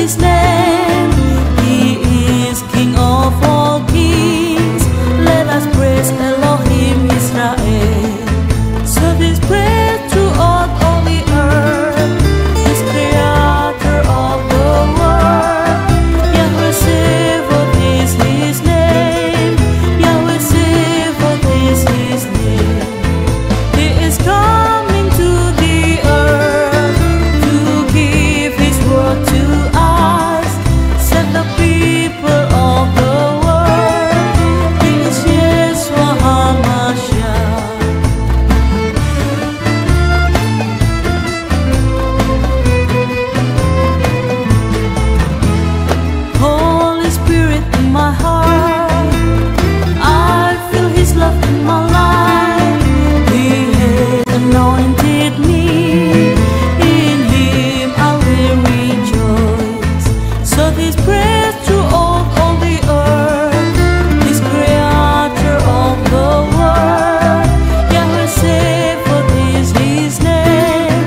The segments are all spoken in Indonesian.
his name. He is King of all kings. Let us praise Elohim Israel. So this praise throughout all the earth. His creator of the world. Yahweh Sebaot is his name. Yahweh Sebaot is his name. He is coming to the earth to give his word to us. Set the people of the world. He is Yeshua HaMashiach. Holy Spirit in my heart, I feel his love in my life. He has anointed me, in him I will rejoice. So this praise throughout all the earth, this creator of the world. Yahweh Sebaot is his name.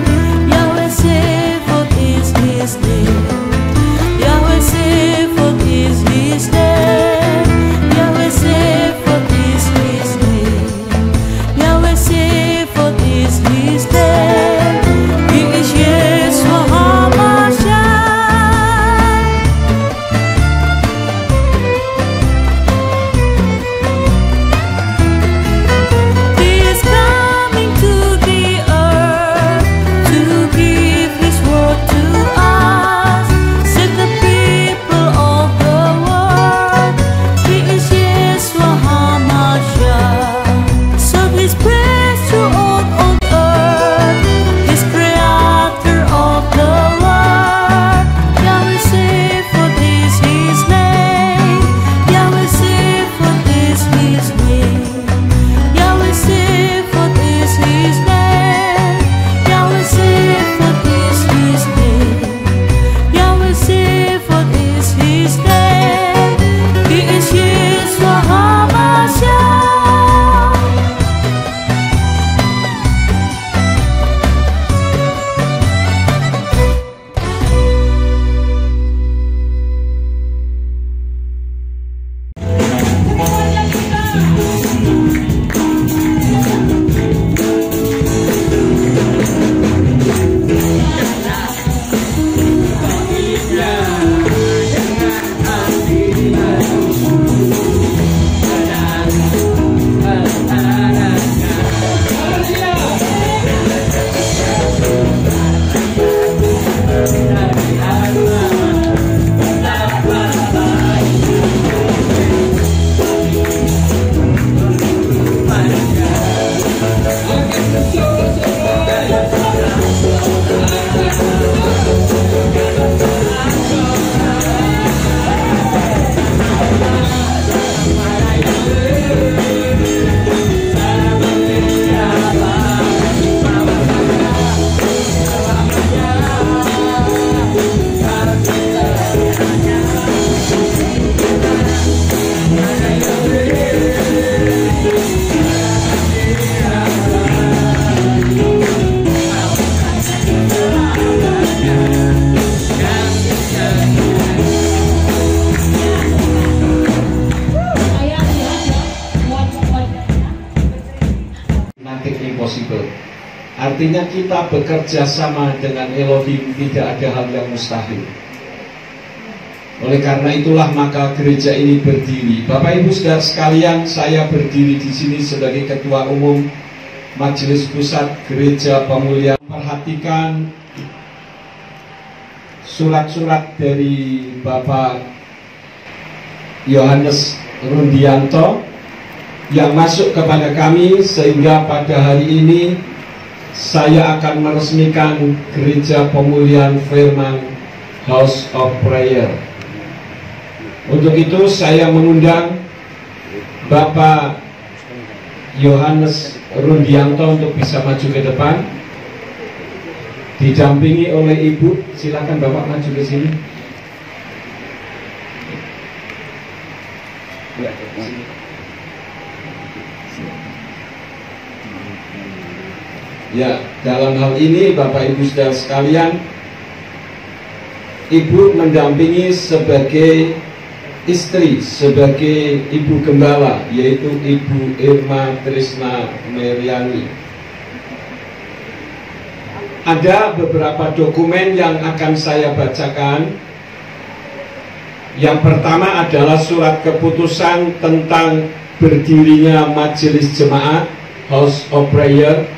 Yahweh Sebaot is his name. Yahweh Sebaot is his name. Yahweh Sebaot is his name. Yahweh Sebaot is his name. He is Yeshua HaMashiach. He is coming to the earth to give his word to us. Set the people of the world. He is Yeshua HaMashiach. So his praise throughout all earth. His creator of the world. Yahweh Sebaot is his name. Yahweh Sebaot is his name. Yahweh Sebaot is his name. Yahweh Sebaot is his name. Yahweh Sebaot is his name. He is Yeshua HaMashiach. Nothing impossible. Artinya kita bekerja sama dengan Elohim, tidak ada hal yang mustahil. Oleh karena itulah maka gereja ini berdiri. Bapak Ibu Saudara sekalian, saya berdiri di sini sebagai Ketua Umum Majelis Pusat Gereja Pemulihan. Perhatikan surat-surat dari Bapak Yohanes Rundianto yang masuk kepada kami, sehingga pada hari ini saya akan meresmikan Gereja Pemulihan Firman House of Prayer. Untuk itu saya mengundang Bapak Yohanes Rundianto untuk bisa maju ke depan, didampingi oleh Ibu. Silakan Bapak maju ke sini. Ya, dalam hal ini Bapak Ibu Saudara sekalian, Ibu mendampingi sebagai istri, sebagai ibu gembala, yaitu Ibu Irma Trisna Meriani. Ada beberapa dokumen yang akan saya bacakan. Yang pertama adalah surat keputusan tentang berdirinya Majelis Jemaat House of Prayer.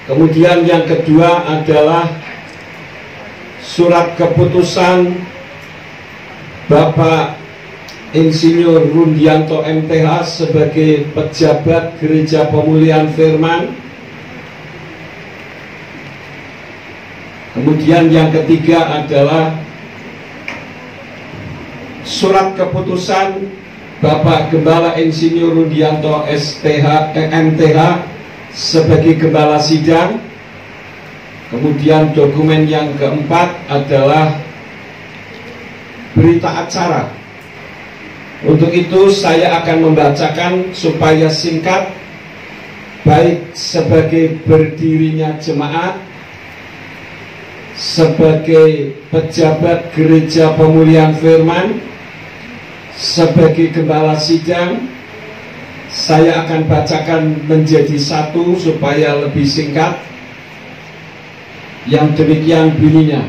Kemudian yang kedua adalah surat keputusan Bapak Insinyur Rundianto MTH sebagai pejabat Gereja Pemulihan Firman. Kemudian yang ketiga adalah surat keputusan Bapak Gembala Insinyur Rundianto MTH sebagai Gembala Sidang. Kemudian dokumen yang keempat adalah berita acara. Untuk itu saya akan membacakan supaya singkat, baik sebagai berdirinya jemaat, sebagai pejabat Gereja Pemulihan Firman, sebagai Gembala Sidang. Saya akan bacakan menjadi satu supaya lebih singkat. Yang demikian bunyinya.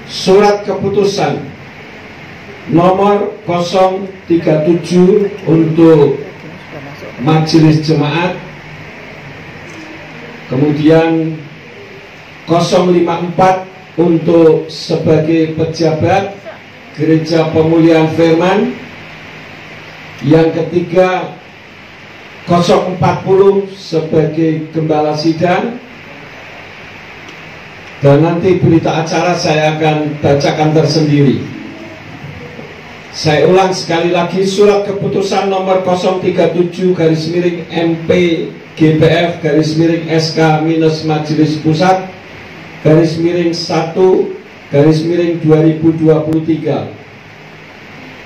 Surat keputusan nomor 037 untuk Majelis Jemaat, kemudian 054 untuk sebagai pejabat Gereja Pemulihan Firman, yang ketiga 040 sebagai Gembala Sidang, dan nanti berita acara saya akan bacakan tersendiri. Saya ulang sekali lagi, surat keputusan nomor 037/MP-GPF /SK minus Majelis Pusat /1/2023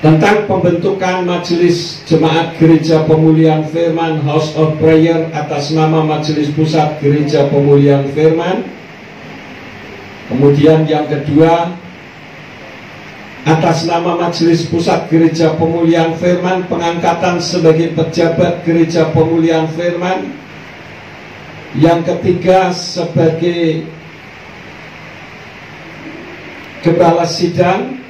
tentang pembentukan Majelis Jemaat Gereja Pemulihan Firman House of Prayer atas nama Majelis Pusat Gereja Pemulihan Firman. Kemudian yang kedua, atas nama Majelis Pusat Gereja Pemulihan Firman, pengangkatan sebagai pejabat Gereja Pemulihan Firman. Yang ketiga, sebagai Gembala Sidang,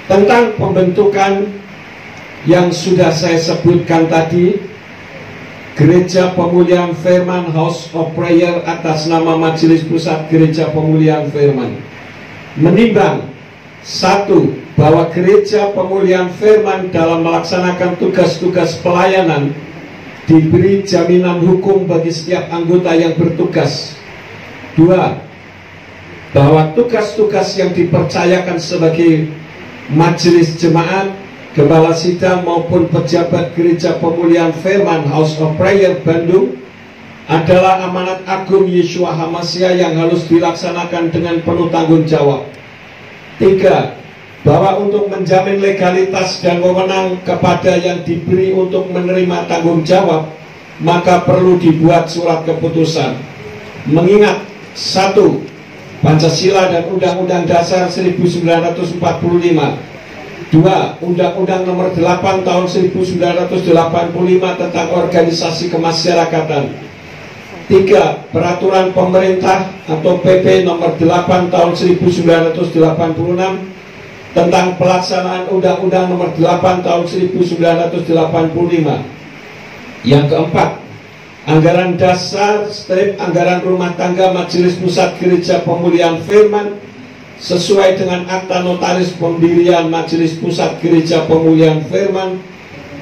tentang pembentukan yang sudah saya sebutkan tadi, Gereja Pemulihan Firman House of Prayer atas nama Majelis Pusat Gereja Pemulihan Firman. Menimbang, satu, bahwa Gereja Pemulihan Firman dalam melaksanakan tugas-tugas pelayanan diberi jaminan hukum bagi setiap anggota yang bertugas. Dua, bahwa tugas-tugas yang dipercayakan sebagai Majelis Jemaat, Gembala Sidang maupun pejabat Gereja Pemulihan Firman House of Prayer Bandung adalah amanat agung Yeshua HaMashiach yang harus dilaksanakan dengan penuh tanggung jawab. Tiga, bahwa untuk menjamin legalitas dan wewenang kepada yang diberi untuk menerima tanggung jawab, maka perlu dibuat surat keputusan. Mengingat, satu, Pancasila dan Undang-Undang Dasar 1945. 2. Undang-Undang Nomor 8 Tahun 1985 tentang Organisasi Kemasyarakatan. 3. Peraturan Pemerintah atau PP Nomor 8 Tahun 1986 tentang pelaksanaan Undang-Undang Nomor 8 Tahun 1985. Yang keempat, anggaran dasar anggaran rumah tangga Majelis Pusat Gereja Pemulihan Firman sesuai dengan akta notaris pendirian Majelis Pusat Gereja Pemulihan Firman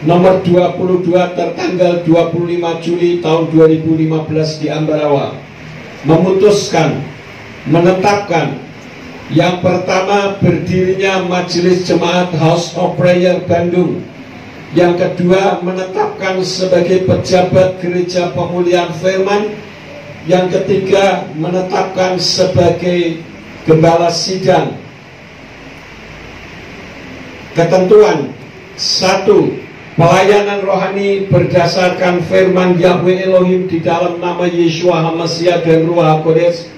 nomor 22 tertanggal 25 Juli tahun 2015 di Ambarawa, memutuskan, menetapkan yang pertama, berdirinya Majelis Jemaat House of Prayer Bandung. Yang kedua, menetapkan sebagai pejabat Gereja Pemulihan Firman. Yang ketiga, menetapkan sebagai Gembala Sidang. Ketentuan: 1. Pelayanan rohani berdasarkan firman Yahweh Elohim di dalam nama Yeshua HaMashiach dan Ruach HaKodes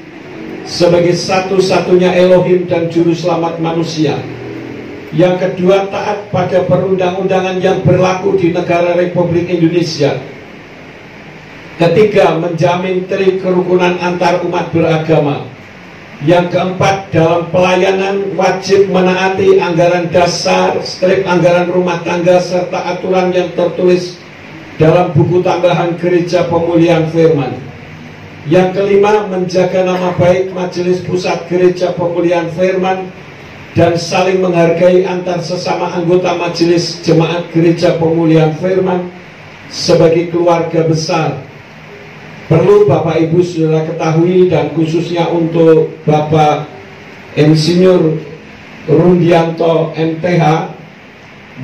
sebagai satu-satunya Elohim dan Juru Selamat manusia. Yang kedua, taat pada perundang-undangan yang berlaku di negara Republik Indonesia. Ketiga, menjamin tri kerukunan antar umat beragama. Yang keempat, dalam pelayanan wajib menaati anggaran dasar, strip anggaran rumah tangga, serta aturan yang tertulis dalam buku tambahan Gereja Pemulihan Firman. Yang kelima, menjaga nama baik Majelis Pusat Gereja Pemulihan Firman dan saling menghargai antar sesama anggota Majelis Jemaat Gereja Pemulihan Firman sebagai keluarga besar. Perlu Bapak Ibu Saudara ketahui, dan khususnya untuk Bapak Insinyur Rundianto MTH,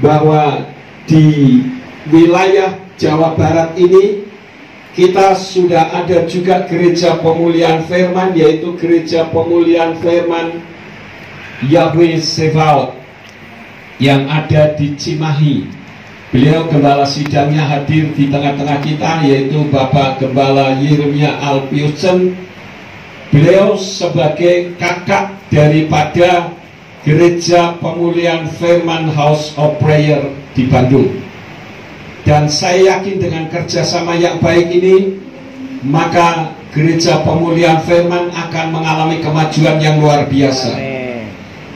bahwa di wilayah Jawa Barat ini kita sudah ada juga Gereja Pemulihan Firman, yaitu Gereja Pemulihan Firman Yahweh Sebaot yang ada di Cimahi. Beliau gembala sidangnya hadir di tengah-tengah kita, yaitu Bapak Gembala Yeremia Alpiusen. Beliau sebagai kakak daripada Gereja Pemulihan Firman House of Prayer di Bandung. Dan saya yakin dengan kerjasama yang baik ini, maka Gereja Pemulihan Firman akan mengalami kemajuan yang luar biasa.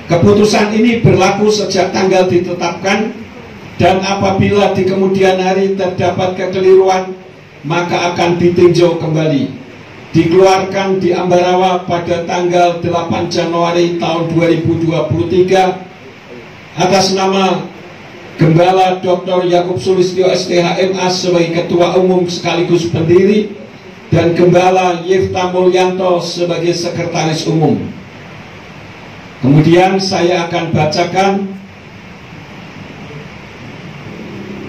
Keputusan ini berlaku sejak tanggal ditetapkan, dan apabila di kemudian hari terdapat kekeliruan, maka akan ditinjau kembali. Dikeluarkan di Ambarawa pada tanggal 8 Januari tahun 2023 atas nama Gembala Dr. Yakub Sulistyo STHMA sebagai Ketua Umum sekaligus pendiri, dan Gembala Yifta Mulyanto sebagai Sekretaris Umum. Kemudian saya akan bacakan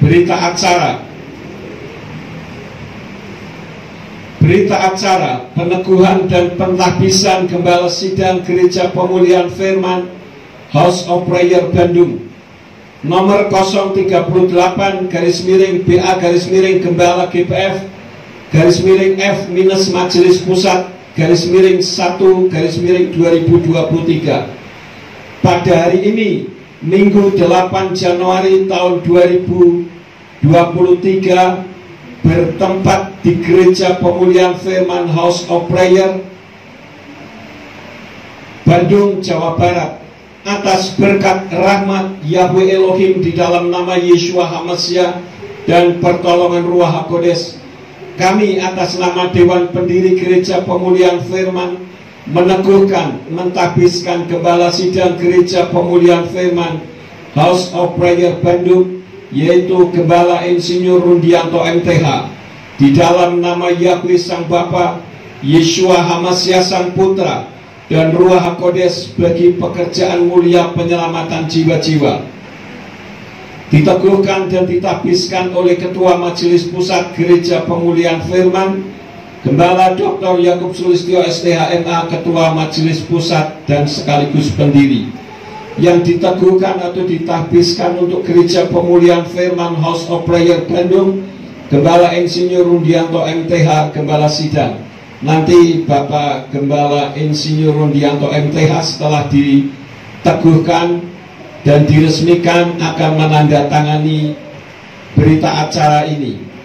berita acara. Berita acara peneguhan dan pentahbisan Gembala Sidang Gereja Pemulihan Firman House of Prayer Bandung nomor 038/BA/ Gembala GPF F- Majelis Pusat _1/2023 pada hari ini, Minggu 8 Januari tahun 2023, bertempat di Gereja Pemulihan Firman House of Prayer Bandung, Jawa Barat, atas berkat rahmat Yahweh Elohim di dalam nama Yeshua HaMashiach dan pertolongan Ruach HaKodes, kami atas nama Dewan Pendiri Gereja Pemulihan Firman meneguhkan, mentahbiskan Gembala Sidang Gereja Pemulihan Firman House of Prayer Bandung, yaitu Gembala Insinyur Rundianto MTH, di dalam nama Yahweh Sang Bapa, Yeshua HaMashiach Sang Putra, dan Ruach HaKodes bagi pekerjaan mulia penyelamatan jiwa-jiwa. Diteguhkan dan ditahbiskan oleh Ketua Majelis Pusat Gereja Pemulihan Firman, Gembala Dr. Yakub Sulistyo STHMA, Ketua Majelis Pusat dan sekaligus pendiri. Yang diteguhkan atau ditahbiskan untuk Gereja Pemulihan Firman House of Prayer Bandung, Gembala Insinyur Rundianto MTH, Gembala Sidang. Nanti Bapak Gembala Insinyur Rundianto MTH setelah diteguhkan dan diresmikan akan menandatangani berita acara ini.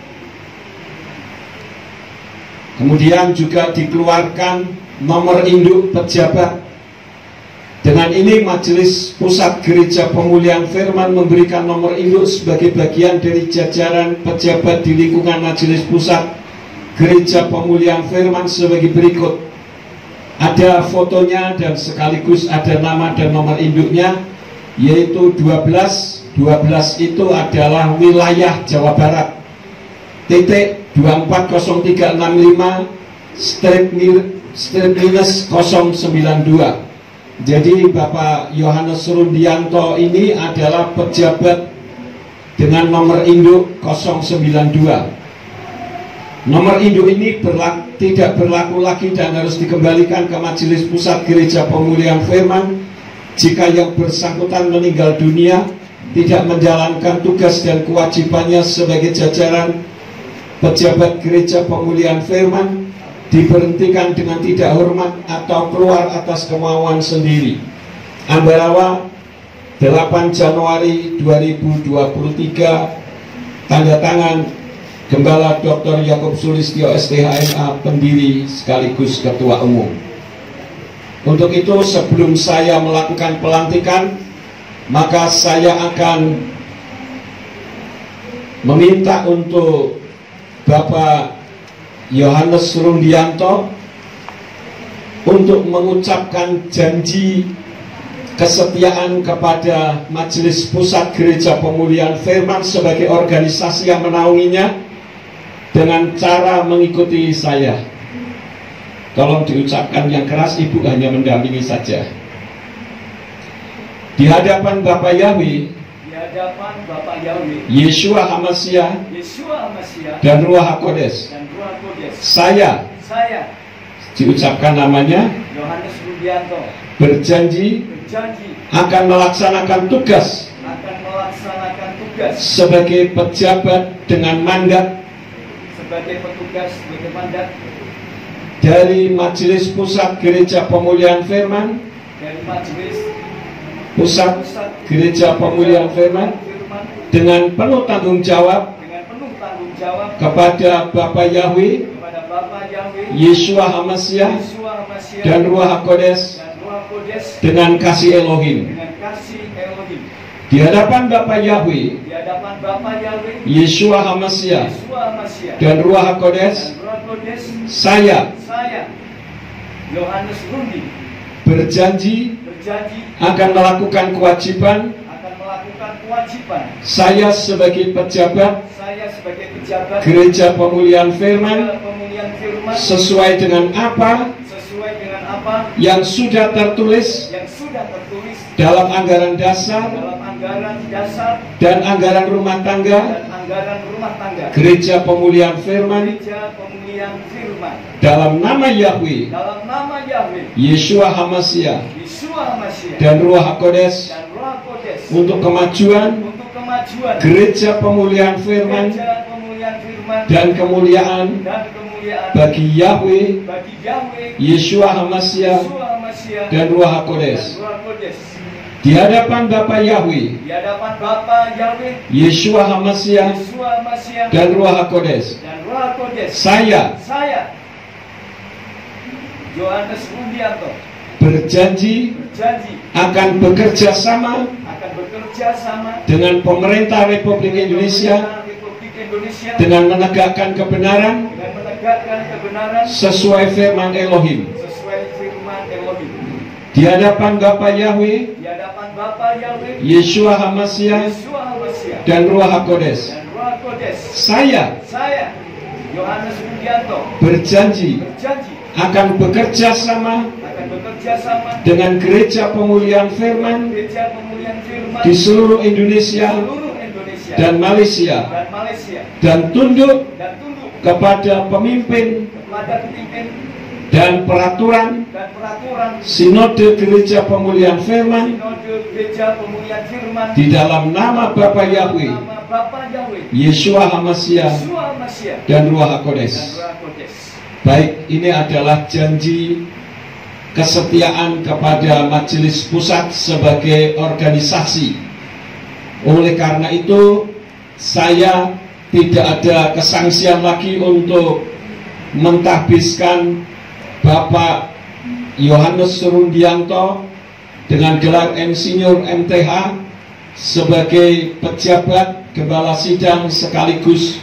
Kemudian juga dikeluarkan nomor induk pejabat. Dengan ini Majelis Pusat Gereja Pemulihan Firman memberikan nomor induk sebagai bagian dari jajaran pejabat di lingkungan Majelis Pusat Gereja Pemulihan Firman sebagai berikut. Ada fotonya dan sekaligus ada nama dan nomor induknya, yaitu 12 itu adalah wilayah Jawa Barat. Titik 240365/-092. Jadi Bapak Yohanes Rundianto ini adalah pejabat dengan nomor induk 092. Nomor induk ini tidak berlaku lagi dan harus dikembalikan ke Majelis Pusat Gereja Pemulihan Firman jika yang bersangkutan meninggal dunia tidak menjalankan tugas dan kewajibannya sebagai jajaran pejabat gereja pemulihan firman diberhentikan dengan tidak hormat atau keluar atas kemauan sendiri. Ambarawa 8 Januari 2023, tanda tangan Gembala Dr. Yakob Sulistyo STHMA, pendiri sekaligus Ketua Umum. Untuk itu, sebelum saya melakukan pelantikan, maka saya akan meminta untuk Bapak Yohanes Rundianto untuk mengucapkan janji kesetiaan kepada Majelis Pusat Gereja Pemulihan Firman sebagai organisasi yang menaunginya dengan cara mengikuti saya. Tolong diucapkan yang keras, Ibu hanya mendampingi saja. Di hadapan Bapak Yahweh, Yeshua HaMashiach, dan Ruach HaKodes, saya diucapkan namanya Yohanes Rundianto, berjanji akan melaksanakan tugas sebagai pejabat dengan mandat dari Majelis Pusat Gereja Pemulihan Firman, Pusat Gereja Pemulihan Firman, dengan penuh tanggung jawab kepada Bapak Yahweh, Yeshua HaMashiach, dan Ruach HaKodes, dengan kasih Elohim. Di hadapan Bapak Yahweh, Yeshua HaMashiach, dan Ruach HaKodes, saya Yohanes Rundi berjanji akan melakukan kewajiban saya sebagai pejabat Gereja Pemulihan Firman sesuai dengan apa yang sudah tertulis dalam anggaran dasar dan anggaran rumah tangga Gereja Pemulihan Firman, dalam nama Yahweh, Yeshua HaMashiach, dan Ruach HaKodes, untuk kemajuan Gereja Pemulihan Firman dan kemuliaan bagi Yahweh, Yeshua HaMashiach, dan Ruach HaKodes. Di hadapan Bapak Yahweh, Yeshua HaMashiach, dan Ruach HaKodes, saya Yohanes Rundianto berjanji akan bekerja sama dengan pemerintah Republik Indonesia dengan menegakkan kebenaran sesuai firman Elohim. Di hadapan Bapak Yahweh, Yeshua HaMashiach, dan Ruach HaKodes, saya Yohanes Rundianto berjanji akan bekerja sama dengan Gereja Pemulihan Firman di seluruh Indonesia dan Malaysia, dan tunduk kepada pemimpin dan peraturan Sinode Gereja Pemulihan Firman di dalam nama Bapa Yahweh, Yeshua HaMashiach, dan Ruach HaKodes. Baik, ini adalah janji kesetiaan kepada Majelis Pusat sebagai organisasi. Oleh karena itu, saya tidak ada kesangsian lagi untuk mentahbiskan Bapak Yohanes Rundianto dengan gelar Insinyur MTH sebagai pejabat Gembala Sidang sekaligus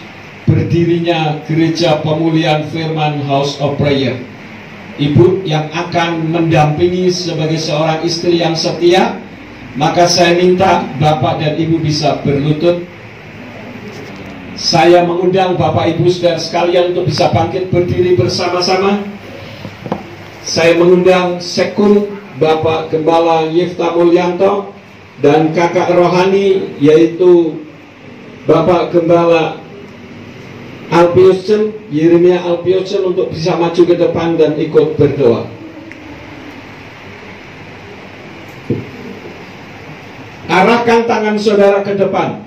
berdirinya Gereja Pemulihan Firman House of Prayer. Ibu yang akan mendampingi sebagai seorang istri yang setia, maka saya minta Bapak dan Ibu bisa berlutut. Saya mengundang Bapak Ibu saudara sekalian untuk bisa bangkit berdiri bersama-sama. Saya mengundang Sekun Bapak Gembala Yifta Mulyanto dan kakak rohani yaitu Bapak Gembala Alpiusen, Yeremia Alpiusen, untuk bisa maju ke depan dan ikut berdoa. Arahkan tangan saudara ke depan.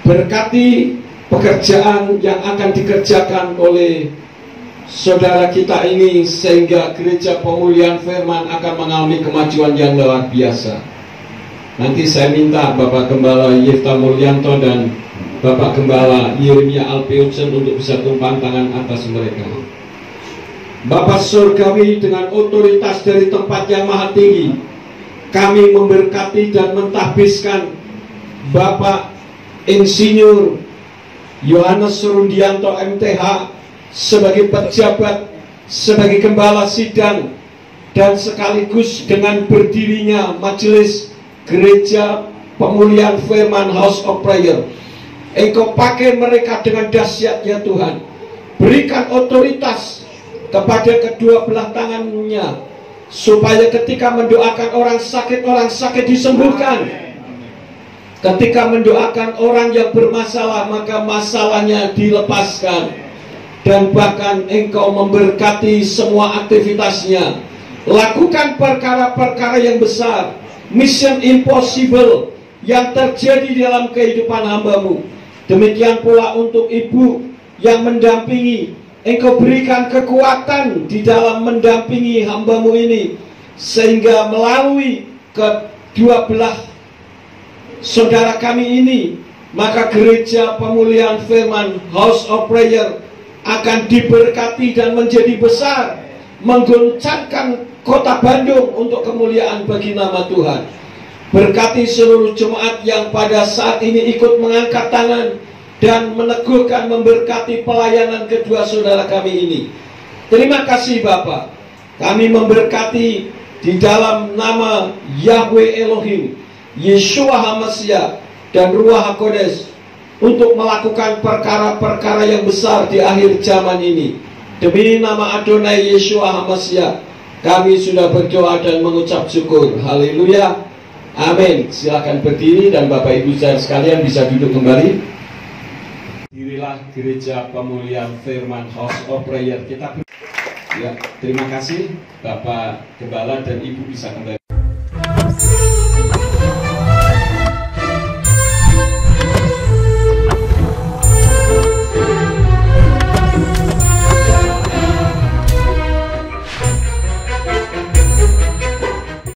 Berkati pekerjaan yang akan dikerjakan oleh saudara kita ini, sehingga gereja pemulihan firman akan mengalami kemajuan yang luar biasa. Nanti saya minta Bapak Gembala Yefta Mulyanto dan Bapak Gembala Yeremia Alpeutsen untuk bisa tumpang tangan atas mereka. Bapak Surgawi, dengan otoritas dari tempat yang maha tinggi, kami memberkati dan mentahbiskan Bapak Insinyur Yohanes Surundianto MTH sebagai pejabat, sebagai gembala sidang, dan sekaligus dengan berdirinya Majelis Gereja Pemulihan Firman House of Prayer. Engkau pakai mereka dengan dahsyat ya Tuhan. Berikan otoritas kepada kedua belah tangannya, supaya ketika mendoakan orang sakit disembuhkan. Ketika mendoakan orang yang bermasalah, maka masalahnya dilepaskan. Dan bahkan engkau memberkati semua aktivitasnya. Lakukan perkara-perkara yang besar, mission impossible yang terjadi dalam kehidupan hamba-Mu. Demikian pula untuk ibu yang mendampingi, engkau berikan kekuatan di dalam mendampingi hamba-Mu ini, sehingga melalui kedua belah saudara kami ini, maka gereja pemulihan firman House of Prayer akan diberkati dan menjadi besar, menggoncangkan kota Bandung untuk kemuliaan bagi nama Tuhan. Berkati seluruh jemaat yang pada saat ini ikut mengangkat tangan dan meneguhkan, memberkati pelayanan kedua saudara kami ini. Terima kasih Bapa. Kami memberkati di dalam nama Yahweh Elohim, Yeshua HaMashiach, dan Ruach HaKodesh untuk melakukan perkara-perkara yang besar di akhir zaman ini. Demi nama Adonai Yeshua HaMashiach, kami sudah berdoa dan mengucap syukur. Haleluya. Amin. Silakan berdiri dan Bapak Ibu saudara sekalian bisa duduk kembali. Dirilah gereja pemulihan firman House of Prayer. Kita ya, terima kasih Bapak Gembala dan Ibu bisa kembali.